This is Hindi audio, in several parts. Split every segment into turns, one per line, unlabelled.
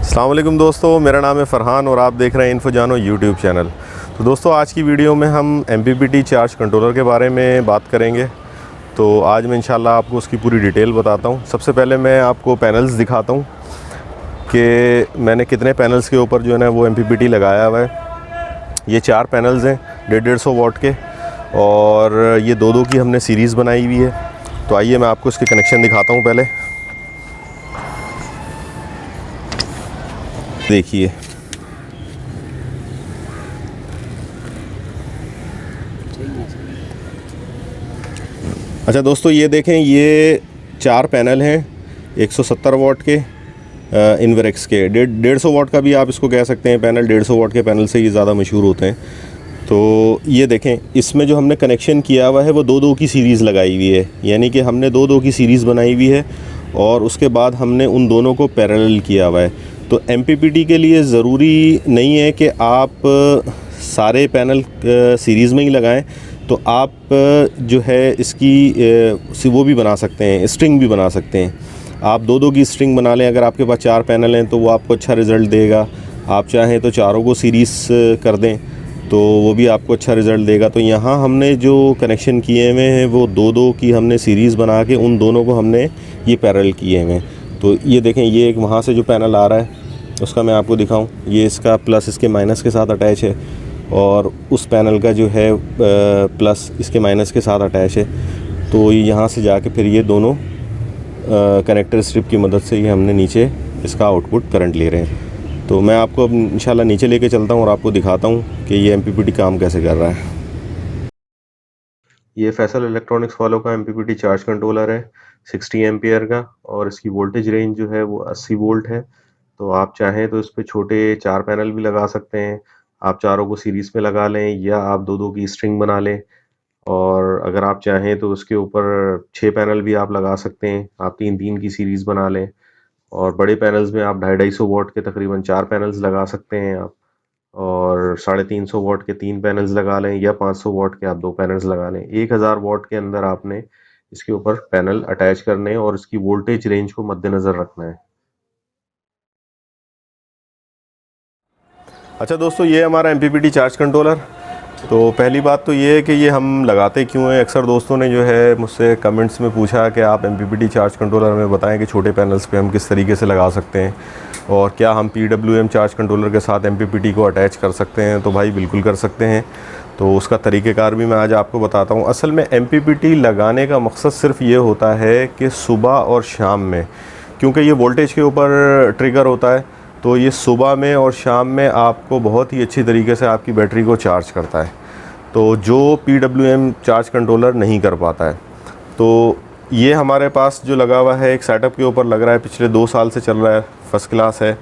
अस्सलाम वालेकुम दोस्तों, मेरा नाम है फ़रहान और आप देख रहे हैं इन्फोजानो यूट्यूब चैनल। तो दोस्तों, आज की वीडियो में हम MPPT चार्ज कंट्रोलर के बारे में बात करेंगे। तो आज मैं इंशाल्लाह आपको उसकी पूरी डिटेल बताता हूँ। सबसे पहले मैं आपको पैनल्स दिखाता हूँ कि मैंने कितने पैनल्स के ऊपर जो है ना वो MPPT लगाया हुआ है। ये 4 पैनल्स हैं 150 वाट के, और ये दो की हमने सीरीज़ बनाई हुई है। तो आइए मैं आपको इसके कनेक्शन दिखाता हूँ। पहले देखिए, अच्छा दोस्तों, ये देखें, ये 4 पैनल हैं 170 वाट के इन्वरेक्स के। 150 वाट का भी आप इसको कह सकते हैं पैनल। 150 वाट के पैनल से ये ज़्यादा मशहूर होते हैं। तो ये देखें, इसमें जो हमने कनेक्शन किया हुआ है वो दो की सीरीज़ लगाई हुई है, यानी कि हमने दो की सीरीज़ बनाई हुई है और उसके बाद हमने उन दोनों को पैरेलल किया हुआ है। तो MPPT के लिए ज़रूरी नहीं है कि आप सारे पैनल सीरीज़ में ही लगाएं। तो आप जो है इसकी वो भी बना सकते हैं, स्ट्रिंग भी बना सकते हैं। आप दो की स्ट्रिंग बना लें। अगर आपके पास 4 पैनल हैं तो वो आपको अच्छा रिज़ल्ट देगा। आप चाहें तो चारों को सीरीज़ कर दें तो वो भी आपको अच्छा रिज़ल्ट देगा। तो यहाँ हमने जो कनेक्शन किए हुए हैं वो दो की हमने सीरीज़ बना के उन दोनों को हमने ये पैरेलल किए हुए हैं। तो ये देखें, ये एक वहाँ से जो पैनल आ रहा है उसका मैं आपको दिखाऊं, ये इसका प्लस इसके माइनस के साथ अटैच है, और उस पैनल का जो है प्लस इसके माइनस के साथ अटैच है। तो यहाँ से जाके फिर ये दोनों कनेक्टर स्ट्रिप की मदद से ये हमने नीचे इसका आउटपुट करंट ले रहे हैं। तो मैं आपको अब इंशाल्लाह नीचे लेके चलता हूँ और आपको दिखाता हूँ कि ये MPPT काम कैसे कर रहा है। ये फैसल इलेक्ट्रॉनिक्स वालों का MPPT चार्ज कंट्रोलर है 60 एम्पियर का, और इसकी वोल्टेज रेंज जो है वो 80 वोल्ट है। तो आप चाहें तो इस पर छोटे 4 पैनल भी लगा सकते हैं। आप चारों को सीरीज़ में लगा लें, या आप दो की स्ट्रिंग बना लें। और अगर आप चाहें तो उसके ऊपर 6 पैनल भी आप लगा सकते हैं। आप 3 की सीरीज़ बना लें। और बड़े पैनल्स में आप 250 वाट के तकरीबन 4 पैनल्स लगा सकते हैं आप। और 350 वाट के 3 पैनल्स लगा लें, या 500 वाट के आप 2 पैनल्स लगा लें। 1000 वाट के अंदर आपने इसके ऊपर पैनल अटैच करने हैं और इसकी वोल्टेज रेंज को मद्देनज़र रखना है। अच्छा दोस्तों, ये हमारा MPPT चार्ज कंट्रोलर। तो पहली बात तो ये है कि ये हम लगाते क्यों हैं। अक्सर दोस्तों ने जो है मुझसे कमेंट्स में पूछा कि आप MPPT चार्ज कंट्रोलर हमें बताएं कि छोटे पैनल्स पे हम किस तरीके से लगा सकते हैं, और क्या हम PWM चार्ज कंट्रोलर के साथ MPPT को अटैच कर सकते हैं। तो भाई बिल्कुल कर सकते हैं। तो उसका तरीक़ेकार भी मैं आज आपको बताता हूँ। असल में MPPT लगाने का मकसद सिर्फ ये होता है कि सुबह और शाम में, क्योंकि ये वोल्टेज के ऊपर ट्रिगर होता है, तो ये सुबह में और शाम में आपको बहुत ही अच्छी तरीके से आपकी बैटरी को चार्ज करता है, तो जो PWM चार्ज कंट्रोलर नहीं कर पाता है। तो ये हमारे पास जो लगा हुआ है एक सेटअप के ऊपर लग रहा है, पिछले 2 साल से चल रहा है, फ़र्स्ट क्लास है।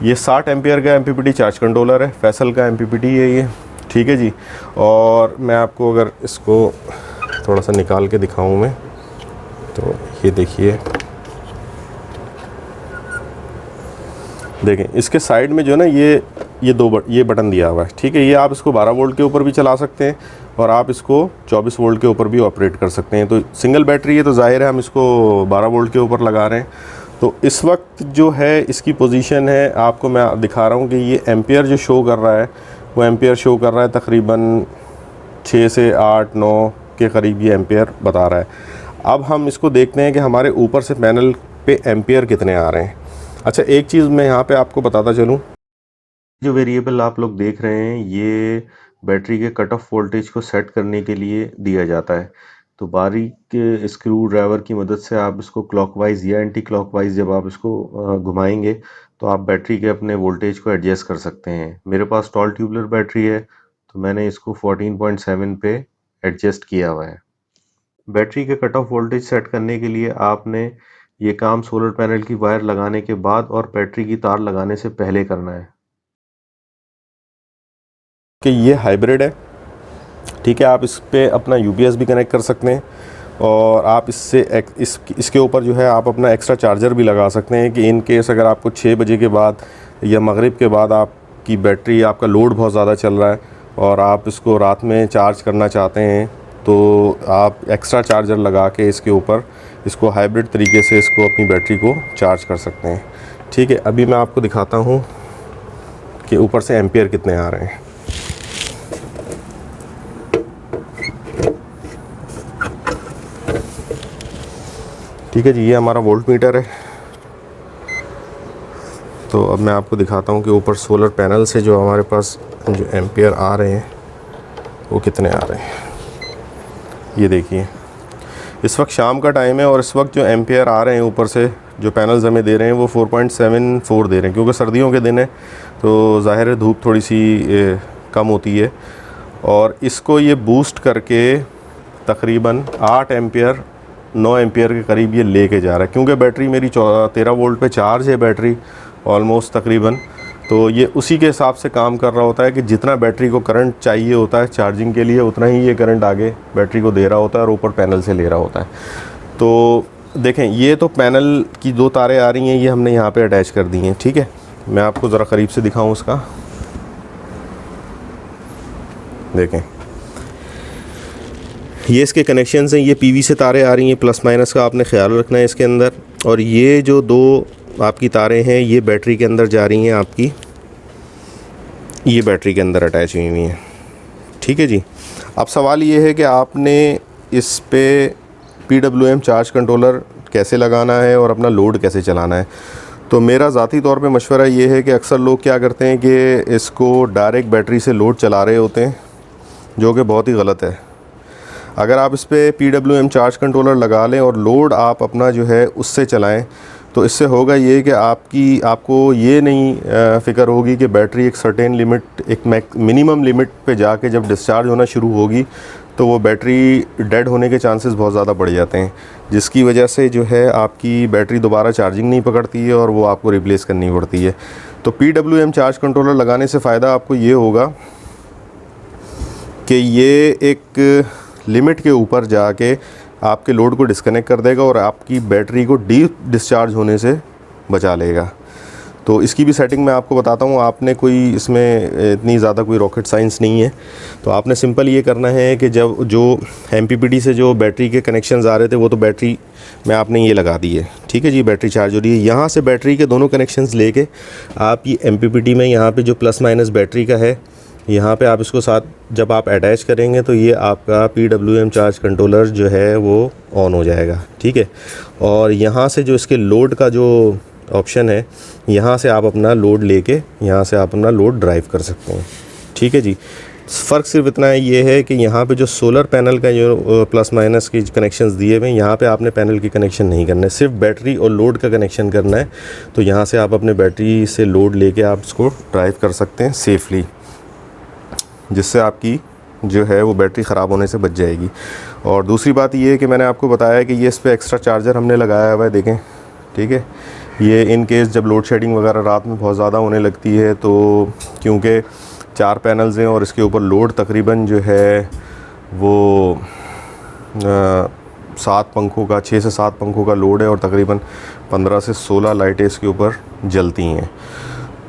ये 60 एम्पियर का MPPT चार्ज कंट्रोलर है, फैसल का MPPT है ये, ठीक है जी। और मैं आपको अगर इसको थोड़ा सा निकाल के दिखाऊँ मैं, तो ये देखिए, देखें इसके साइड में जो है ना ये बटन दिया हुआ है, ठीक है। ये आप इसको 12 वोल्ट के ऊपर भी चला सकते हैं और आप इसको 24 वोल्ट के ऊपर भी ऑपरेट कर सकते हैं। तो सिंगल बैटरी है तो ज़ाहिर है हम इसको 12 वोल्ट के ऊपर लगा रहे हैं। तो इस वक्त जो है इसकी पोजीशन है, आपको मैं दिखा रहा हूँ कि ये एम्पियर जो शो कर रहा है वो एम्पियर शो कर रहा है तकरीबन 6 से 8-9 के करीब ये एम्पियर बता रहा है। अब हम इसको देखते हैं कि हमारे ऊपर से पैनल पे एम्पियर कितने आ रहे हैं। अच्छा, एक चीज़ मैं यहाँ पे आपको बताता चलूँ, जो वेरिएबल आप लोग देख रहे हैं ये बैटरी के कट ऑफ वोल्टेज को सेट करने के लिए दिया जाता है। तो बारीक स्क्रू ड्राइवर की मदद से आप इसको क्लॉकवाइज या एंटी क्लॉकवाइज जब आप इसको घुमाएंगे तो आप बैटरी के अपने वोल्टेज को एडजस्ट कर सकते हैं। मेरे पास टॉल ट्यूबुलर बैटरी है तो मैंने इसको 14.7 पे एडजस्ट किया हुआ है। बैटरी के कट ऑफ वोल्टेज सेट करने के लिए आपने ये काम सोलर पैनल की वायर लगाने के बाद और बैटरी की तार लगाने से पहले करना है। कि ये हाइब्रिड है, ठीक है। आप इस पे अपना UPS भी कनेक्ट कर सकते हैं, और आप इसके ऊपर जो है आप अपना एक्स्ट्रा चार्जर भी लगा सकते हैं कि इन केस अगर आपको 6 बजे के बाद या मगरिब के बाद आपकी बैटरी, आपका लोड बहुत ज़्यादा चल रहा है और आप इसको रात में चार्ज करना चाहते हैं, तो आप एक्स्ट्रा चार्जर लगा के इसके ऊपर इसको हाइब्रिड तरीके से इसको अपनी बैटरी को चार्ज कर सकते हैं। ठीक है, अभी मैं आपको दिखाता हूँ कि ऊपर से एम्पियर कितने आ रहे हैं। ठीक है जी, ये हमारा वोल्ट मीटर है। तो अब मैं आपको दिखाता हूँ कि ऊपर सोलर पैनल से जो हमारे पास जो एम्पियर आ रहे हैं वो कितने आ रहे हैं। ये देखिए, इस वक्त शाम का टाइम है और इस वक्त जो एम्पियर आ रहे हैं ऊपर से जो पैनल्स हमें दे रहे हैं वो 4.74 दे रहे हैं, क्योंकि सर्दियों के दिन है तो ज़ाहिर है धूप थोड़ी सी कम होती है। और इसको ये बूस्ट करके तकरीबन 8 एम्पियर 9 एम्पियर के करीब ये लेके जा रहा है, क्योंकि बैटरी मेरी 13 वोल्ट पे चार्ज है बैटरी ऑलमोस्ट तकरीबन। तो ये उसी के हिसाब से काम कर रहा होता है कि जितना बैटरी को करंट चाहिए होता है चार्जिंग के लिए उतना ही ये करंट आगे बैटरी को दे रहा होता है और ऊपर पैनल से ले रहा होता है। तो देखें, ये तो पैनल की 2 तारें आ रही हैं, ये हमने यहाँ पे अटैच कर दी हैं। ठीक है, मैं आपको ज़रा करीब से दिखाऊँ उसका। देखें, ये इसके कनेक्शंस हैं, ये पीवी से तारें आ रही हैं, प्लस माइनस का आपने ख्याल रखना है इसके अंदर। और ये जो 2 आपकी तारें हैं ये बैटरी के अंदर जा रही हैं आपकी, ये बैटरी के अंदर अटैच हुई हुई हैं। ठीक है जी, अब सवाल ये है कि आपने इस पे PWM चार्ज कंट्रोलर कैसे लगाना है और अपना लोड कैसे चलाना है। तो मेरा ज़ाती तौर पे मशवरा ये है कि अक्सर लोग क्या करते हैं कि इसको डायरेक्ट बैटरी से लोड चला रहे होते हैं, जो कि बहुत ही गलत है। अगर आप इस पे PWM चार्ज कंट्रोलर लगा लें और लोड आप अपना जो है उससे चलाएं, तो इससे होगा ये कि आपको ये नहीं फ़िक्र होगी कि बैटरी एक सर्टेन लिमिट, एक मिनिमम लिमिट पे जाके जब डिस्चार्ज होना शुरू होगी तो वो बैटरी डेड होने के चांसेस बहुत ज़्यादा बढ़ जाते हैं, जिसकी वजह से जो है आपकी बैटरी दोबारा चार्जिंग नहीं पकड़ती है और वो आपको रिप्लेस करनी पड़ती है। तो PWM चार्ज कंट्रोलर लगाने से फ़ायदा आपको ये होगा कि ये एक लिमिट के ऊपर जाके आपके लोड को डिस्कनेक्ट कर देगा और आपकी बैटरी को डिस्चार्ज होने से बचा लेगा। तो इसकी भी सेटिंग मैं आपको बताता हूँ। आपने कोई इसमें इतनी ज़्यादा कोई रॉकेट साइंस नहीं है, तो आपने सिंपल ये करना है कि जब जो MPPT से जो बैटरी के कनेक्शंस आ रहे थे वो तो बैटरी में आपने ये लगा दी है। ठीक है जी, बैटरी चार्ज हो रही है। यहाँ से बैटरी के दोनों कनेक्शंस लेके आप ये MPPT में यहाँ पे जो प्लस माइनस बैटरी का है, यहाँ पे आप इसको साथ जब आप अटैच करेंगे तो ये आपका PWM चार्ज कंट्रोलर जो है वो ऑन हो जाएगा। ठीक है, और यहाँ से जो इसके लोड का जो ऑप्शन है, यहाँ से आप अपना लोड लेके यहाँ से आप अपना लोड ड्राइव कर सकते हैं। ठीक है जी, फ़र्क सिर्फ इतना है ये है कि यहाँ पे जो सोलर पैनल का जो प्लस माइनस की कनेक्शंस दिए हुए हैं, यहाँ पे आपने पैनल की कनेक्शन नहीं करना है, सिर्फ बैटरी और लोड का कनेक्शन करना है। तो यहाँ से आप अपने बैटरी से लोड लेके आप इसको ड्राइव कर सकते हैं सेफ़ली, जिससे आपकी जो है वो बैटरी ख़राब होने से बच जाएगी। और दूसरी बात ये है कि मैंने आपको बताया कि ये इस पर एक्स्ट्रा चार्जर हमने लगाया हुआ है, देखें। ठीक है, ये इन केस जब लोड शेडिंग वगैरह रात में बहुत ज़्यादा होने लगती है, तो क्योंकि 4 पैनल्स हैं और इसके ऊपर लोड तकरीबन जो है वो 7 पंखों का 6 से 7 पंखों का लोड है और तकरीबन 15 से 16 लाइटें इसके ऊपर जलती हैं।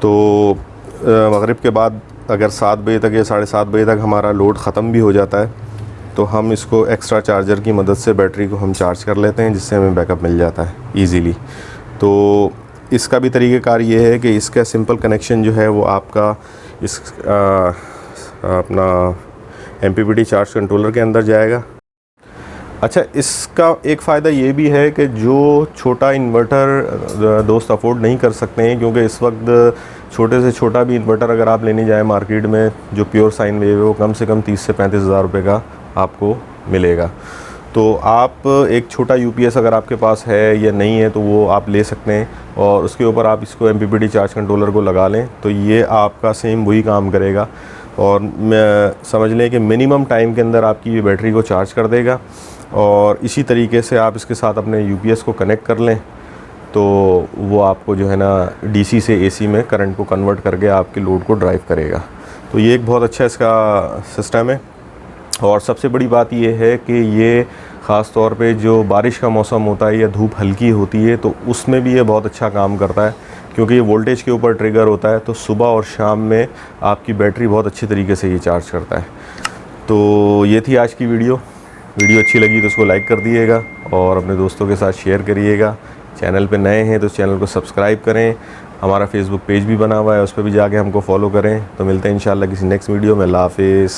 तो मगरिब के बाद अगर 7 बजे तक या 7:30 बजे तक हमारा लोड ख़त्म भी हो जाता है तो हम इसको एक्स्ट्रा चार्जर की मदद से बैटरी को हम चार्ज कर लेते हैं, जिससे हमें बैकअप मिल जाता है ईज़िली। तो इसका भी तरीक़ाकार ये है कि इसका सिंपल कनेक्शन जो है वो आपका इस अपना MPPT चार्ज कंट्रोलर के अंदर जाएगा। अच्छा, इसका एक फ़ायदा ये भी है कि जो छोटा इन्वर्टर दोस्त अफोर्ड नहीं कर सकते हैं, क्योंकि इस वक्त छोटे से छोटा भी इन्वर्टर अगर आप लेने जाएँ मार्केट में जो प्योर साइन वेव है वो कम से कम 30 से 35 हज़ार रुपये का आपको मिलेगा। तो आप एक छोटा UPS अगर आपके पास है या नहीं है तो वो आप ले सकते हैं और उसके ऊपर आप इसको MPPT चार्ज कंट्रोलर को लगा लें तो ये आपका सेम वही काम करेगा और समझ लें कि मिनिमम टाइम के अंदर आपकी ये बैटरी को चार्ज कर देगा। और इसी तरीके से आप इसके साथ अपने UPS को कनेक्ट कर लें तो वो आपको जो है ना DC से AC में करंट को कन्वर्ट करके आपके लोड को ड्राइव करेगा। तो ये एक बहुत अच्छा इसका सिस्टम है। और सबसे बड़ी बात ये है कि ये ख़ास तौर पे जो बारिश का मौसम होता है या धूप हल्की होती है तो उसमें भी ये बहुत अच्छा काम करता है, क्योंकि ये वोल्टेज के ऊपर ट्रिगर होता है। तो सुबह और शाम में आपकी बैटरी बहुत अच्छी तरीके से ये चार्ज करता है। तो ये थी आज की वीडियो अच्छी लगी तो उसको लाइक कर दिएगा और अपने दोस्तों के साथ शेयर करिएगा। चैनल पे नए हैं तो चैनल को सब्सक्राइब करें। हमारा फेसबुक पेज भी बना हुआ है, उस पर भी जाके हमको फॉलो करें। तो मिलते हैं इंशाल्लाह किसी नेक्स्ट वीडियो में। अल्लाह हाफिज़।